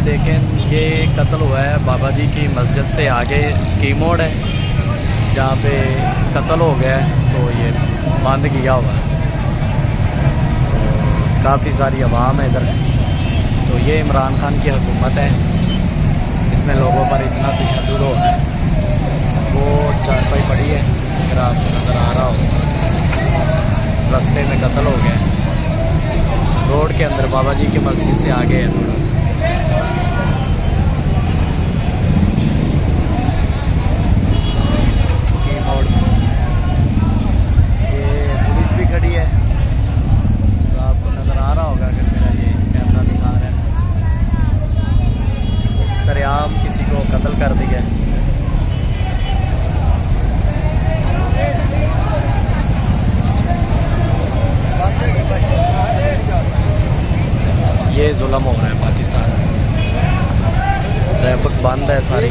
देखें ये कत्ल हुआ है बाबा जी की मस्जिद से आगे स्कीम मोड़ है जहाँ पे कत्ल हो गया है, तो ये बंद किया हुआ है। तो काफ़ी सारी आवाम है इधर। तो ये इमरान खान की हुकूमत है, इसमें लोगों पर इतना तशद्दुद हो रहा है। वो चारपाई पड़ी है, अगर आपको नज़र आ रहा हो, रास्ते में कत्ल हो गया है। रोड के अंदर बाबा जी की मस्जिद से आगे है थोड़ा सा। ये पुलिस भी खड़ी है, तो आपको नज़र आ रहा होगा अगर मेरा ये कैमरा दिखा रहा है। सरेआम किसी को कत्ल कर दिया है। ये जुल्म हो रहा है पाकिस्तान में। ट्रैफिक बंद है सारी।